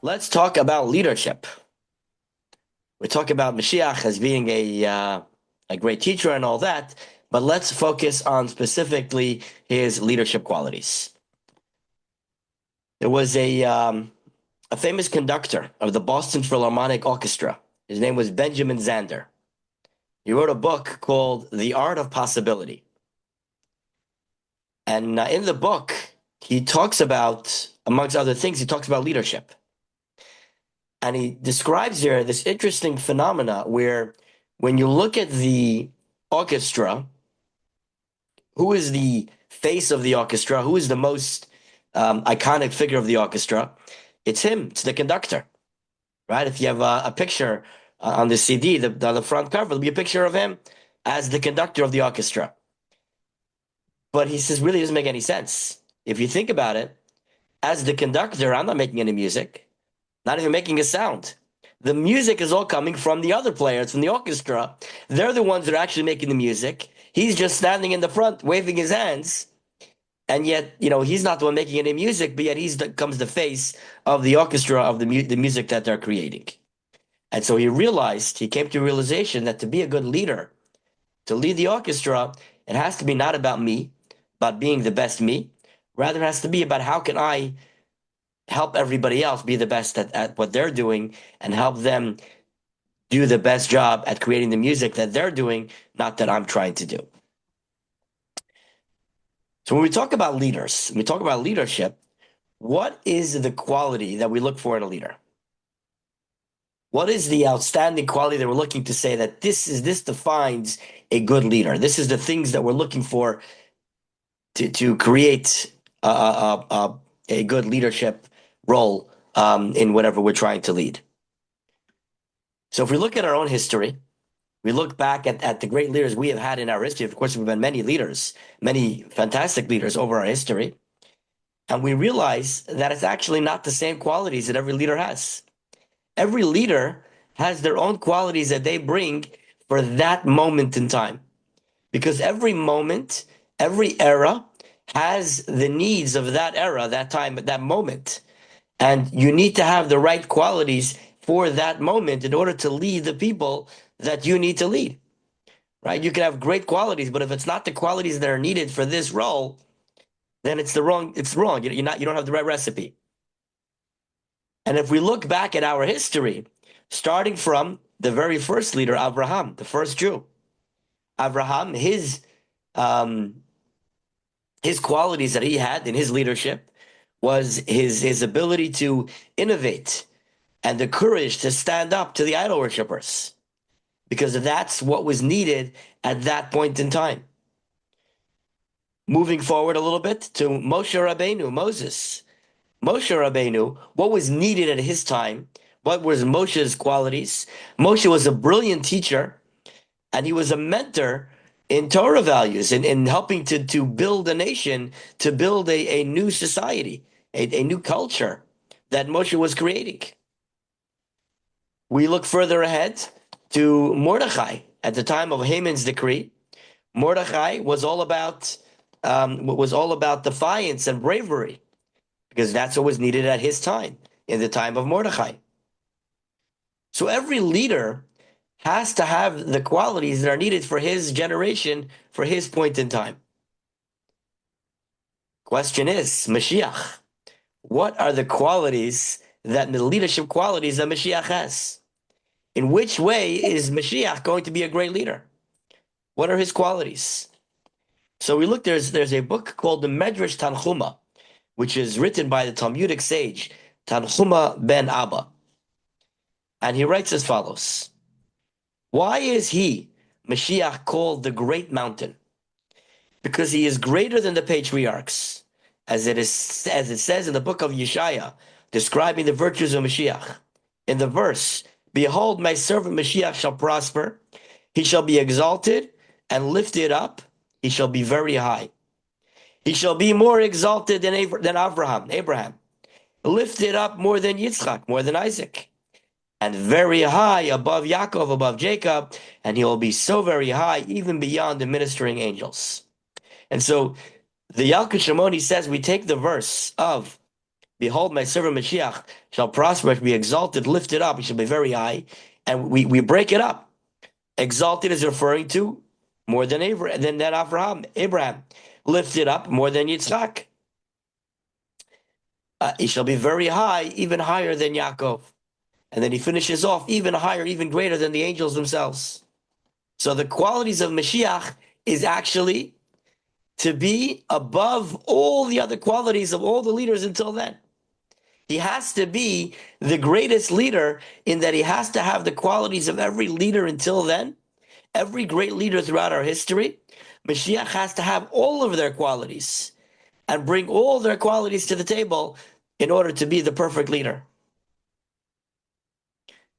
Let's talk about leadership. We talk about Mashiach as being a great teacher and all that, but let's focus on specifically his leadership qualities. There was a famous conductor of the Boston Philharmonic Orchestra. His name was Benjamin Zander. He wrote a book called The Art of Possibility. And in the book, he talks about, amongst other things, he talks about leadership. And he describes here this interesting phenomena where when you look at the orchestra, who is the face of the orchestra? Who is the most iconic figure of the orchestra? It's him. It's the conductor, right? If you have a picture on the CD, on the front cover, there'll be a picture of him as the conductor of the orchestra. But he says, really doesn't make any sense. If you think about it, as the conductor, I'm not making any music, not even making a sound. The music is all coming from the other players, from the orchestra. They're the ones that are actually making the music. He's just standing in the front, waving his hands. And yet, he's not the one making any music, but yet comes the face of the orchestra of the music that they're creating. And so he came to a realization that to be a good leader, to lead the orchestra, it has to be not about me, about being the best me. Rather, it has to be about how can I help everybody else be the best at what they're doing and help them do the best job at creating the music that they're doing, not that I'm trying to do. So when we talk about leaders, when we talk about leadership, what is the quality that we look for in a leader? What is the outstanding quality that we're looking to say that this defines a good leader? This is the things that we're looking for to create a good leadership role in whatever we're trying to lead. So if we look at our own history, we look back at the great leaders we have had in our history. Of course, we've had many leaders, many fantastic leaders over our history. And we realize that it's actually not the same qualities that every leader has. Every leader has their own qualities that they bring for that moment in time. Because every moment, every era has the needs of that era, that time, that moment. And you need to have the right qualities for that moment in order to lead the people that you need to lead, right? You can have great qualities, but if it's not the qualities that are needed for this role, then it's wrong. You don't have the right recipe. And if we look back at our history, starting from the very first leader, Abraham, the first Jew, Abraham, his qualities that he had in his leadership was his ability to innovate and the courage to stand up to the idol worshippers, because that's what was needed at that point in time. Moving forward a little bit to Moshe Rabbeinu, Moses. Moshe Rabbeinu, what was needed at his time? What was Moshe's qualities? Moshe was a brilliant teacher, and he was a mentor in Torah values, in helping to build a nation, to build a new society, a new culture that Moshe was creating. We look further ahead to Mordechai. At the time of Haman's decree, Mordechai was all about defiance and bravery, because that's what was needed at his time, in the time of Mordechai. So every leader has to have the qualities that are needed for his generation, for his point in time. Question is, Mashiach, what are the qualities, the leadership qualities that Mashiach has? In which way is Mashiach going to be a great leader? What are his qualities? So we look, there's a book called the Medrash Tanchuma, which is written by the Talmudic sage, Tanchuma ben Abba. And he writes as follows. Why is he, Mashiach, called the great mountain? Because he is greater than the patriarchs, as it says in the book of Yeshaya, describing the virtues of Mashiach. In the verse, behold, my servant Mashiach shall prosper. He shall be exalted and lifted up. He shall be very high. He shall be more exalted than Abraham, lifted up more than Yitzchak, more than Isaac, and very high above Yaakov, above Jacob, and he will be so very high, even beyond the ministering angels. And so the Yalkut Shimoni says we take the verse of Behold, my servant Mashiach shall prosper, be exalted, lifted up. He shall be very high. And we break it up. Exalted is referring to more than Abraham. Lifted up more than Yitzchak. He shall be very high, even higher than Yaakov. And then he finishes off even higher, even greater than the angels themselves. So the qualities of Mashiach is actually to be above all the other qualities of all the leaders until then. He has to be the greatest leader in that he has to have the qualities of every leader until then. Every great leader throughout our history, Mashiach has to have all of their qualities and bring all their qualities to the table in order to be the perfect leader.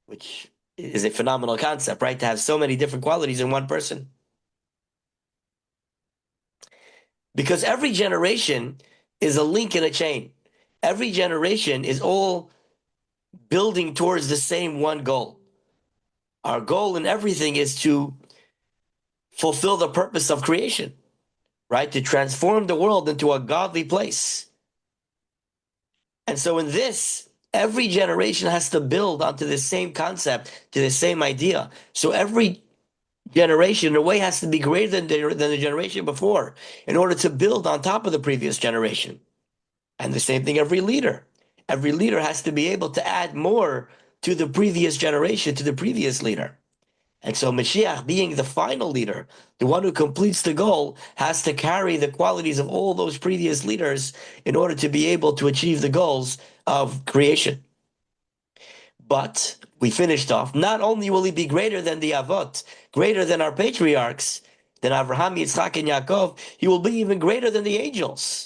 Which is a phenomenal concept, right? To have so many different qualities in one person. Because every generation is a link in a chain. Every generation is all building towards the same one goal. Our goal in everything is to fulfill the purpose of creation, right? To transform the world into a godly place. And so in this, every generation has to build onto the same concept, to the same idea. So every generation, in a way, has to be greater than the generation before in order to build on top of the previous generation. And the same thing, every leader. Every leader has to be able to add more to the previous generation, to the previous leader. And so Mashiach, being the final leader, the one who completes the goal, has to carry the qualities of all those previous leaders in order to be able to achieve the goals of creation. But we finished off, not only will he be greater than the Avot, greater than our patriarchs, than Abraham, Yitzchak, and Yaakov, he will be even greater than the angels.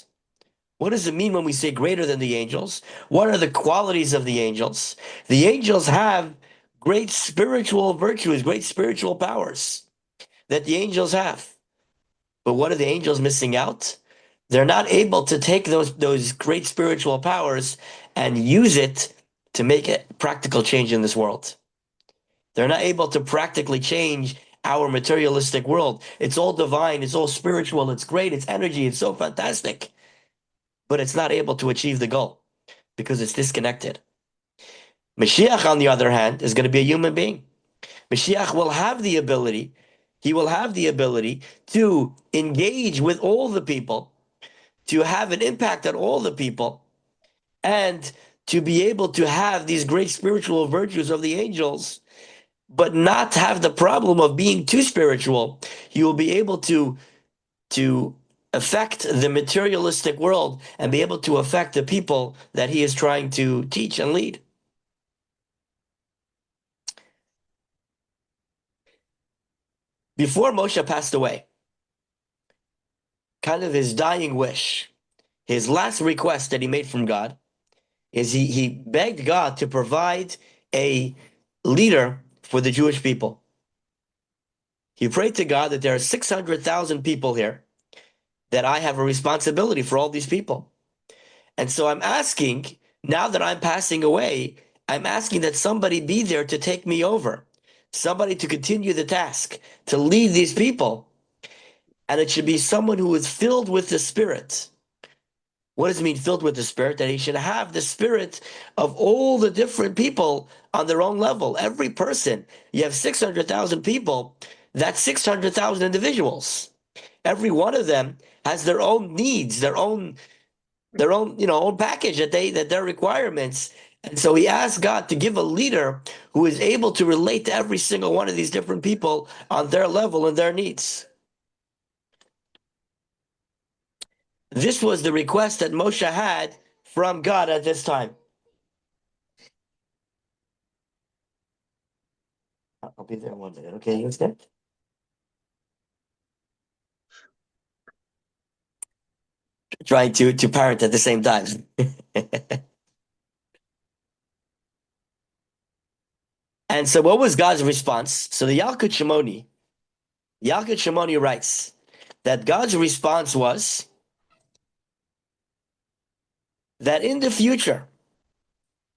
What does it mean when we say greater than the angels? What are the qualities of the angels? The angels have great spiritual virtues, great spiritual powers that the angels have. But what are the angels missing out? They're not able to take those great spiritual powers and use it to make a practical change in this world. They're not able to practically change our materialistic world. It's all divine, it's all spiritual, it's great, it's energy, it's so fantastic. But it's not able to achieve the goal because it's disconnected. Mashiach, on the other hand, is going to be a human being. Mashiach will have the ability, he will have the ability to engage with all the people, to have an impact on all the people, and to be able to have these great spiritual virtues of the angels, but not have the problem of being too spiritual. He will be able to affect the materialistic world and be able to affect the people that he is trying to teach and lead. Before Moshe passed away, kind of his dying wish, his last request that he made from God is he begged God to provide a leader for the Jewish people. He prayed to God that there are 600,000 people here, that I have a responsibility for all these people. And so I'm asking, now that I'm passing away, I'm asking that somebody be there to take me over, somebody to continue the task, to lead these people. And it should be someone who is filled with the Spirit. What does it mean, filled with the Spirit? That he should have the spirit of all the different people on their own level. Every person, you have 600,000 people, that's 600,000 individuals. Every one of them has their own needs, their own own package that their requirements. And so he asked God to give a leader who is able to relate to every single one of these different people on their level and their needs. This was the request that Moshe had from God at this time. I'll be there in 1 minute. Okay, you understand? Trying to parent at the same time. And so what was God's response? So the Yalkut Shimoni writes that God's response was that in the future,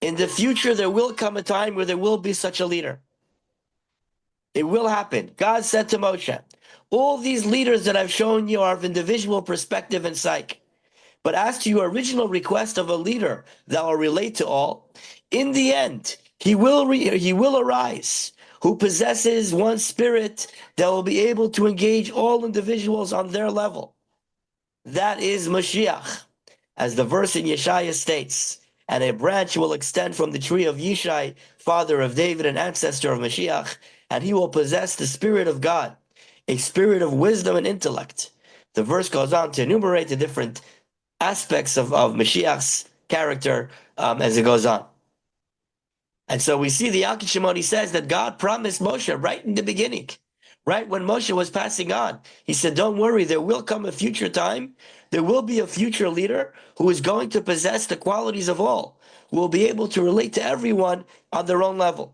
there will come a time where there will be such a leader. It will happen. God said to Moshe, all these leaders that I've shown you are of individual perspective and psyche. But as to your original request of a leader that will relate to all, in the end, he will arise, who possesses one spirit that will be able to engage all individuals on their level. That is Moshiach, as the verse in Yeshaya states. And a branch will extend from the tree of Yishai, father of David and ancestor of Mashiach, and he will possess the Spirit of God, a spirit of wisdom and intellect. The verse goes on to enumerate the different aspects of Mashiach's character as it goes on. And so we see the Yalkut Shimoni says that God promised Moshe right in the beginning, right when Moshe was passing on. He said, don't worry, there will come a future time. There will be a future leader who is going to possess the qualities of all, who will be able to relate to everyone on their own level.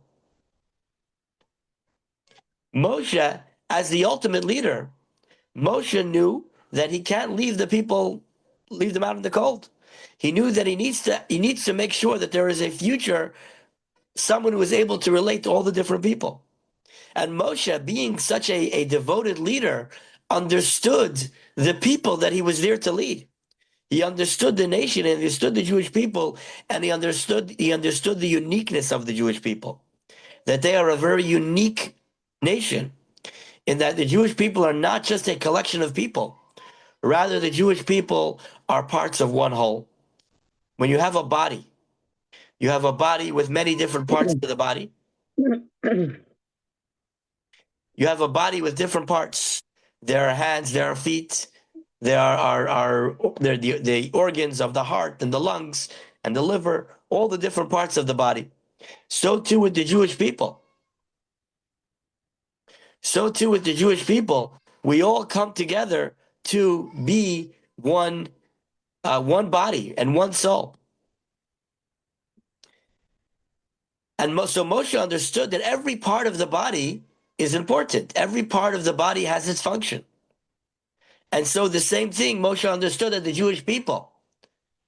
Moshe, as the ultimate leader, Moshe knew that he can't leave the people, leave them out in the cold. He knew that he needs to make sure that there is a future, someone who is able to relate to all the different people. And Moshe, being such a devoted leader, understood the people that he was there to lead. He understood the nation and he understood the Jewish people, and he understood the uniqueness of the Jewish people, that they are a very unique nation, in that the Jewish people are not just a collection of people. Rather, the Jewish people are parts of one whole. When you have a body, with many different parts to the body. You have a body with different parts. There are hands, there are feet, there are the organs of the heart and the lungs and the liver, all the different parts of the body. So too with the Jewish people. So too with the Jewish people. We all come together to be one body and one soul. And so Moshe understood that every part of the body is important. Every part of the body has its function. And so the same thing, Moshe understood that the Jewish people,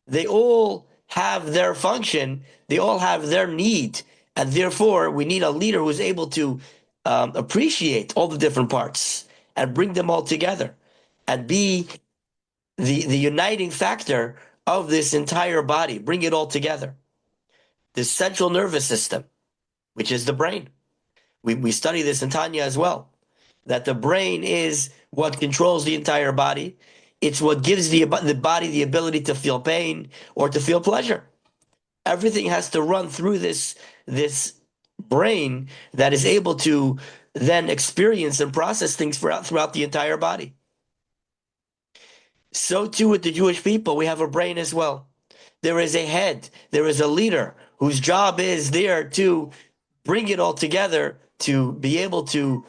they all have their function, they all have their need, and therefore we need a leader who is able to appreciate all the different parts and bring them all together and be the uniting factor of this entire body, bring it all together. The central nervous system, which is the brain. We study this in Tanya as well, that the brain is what controls the entire body. It's what gives the body the ability to feel pain or to feel pleasure. Everything has to run through this brain that is able to then experience and process things throughout the entire body. So too with the Jewish people, we have a brain as well. There is a head, there is a leader whose job is there to bring it all together, to be able to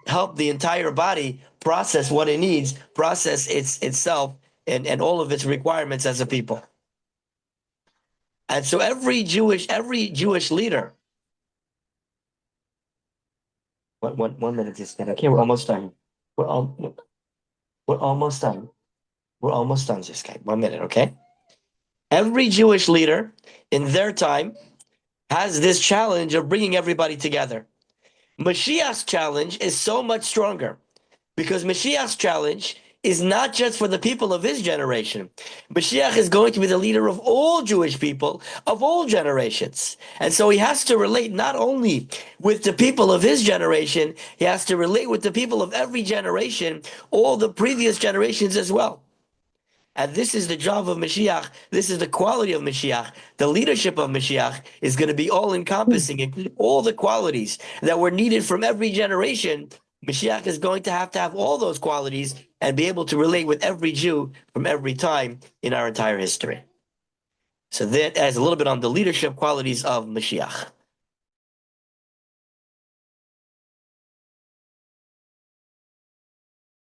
help the entire body process what it needs, process itself and all of its requirements as a people. And so every Jewish leader. 1 minute is okay. We're almost done. We're almost done. We're almost done, this guy. 1 minute, okay? Every Jewish leader in their time has this challenge of bringing everybody together. Mashiach's challenge is so much stronger, because Mashiach's challenge is not just for the people of his generation. Mashiach is going to be the leader of all Jewish people of all generations. And so he has to relate not only with the people of his generation, he has to relate with the people of every generation, all the previous generations as well. And this is the job of Mashiach. This is the quality of Mashiach. The leadership of Mashiach is going to be all-encompassing, including all the qualities that were needed from every generation. Mashiach is going to have all those qualities and be able to relate with every Jew from every time in our entire history. So that adds a little bit on the leadership qualities of Mashiach.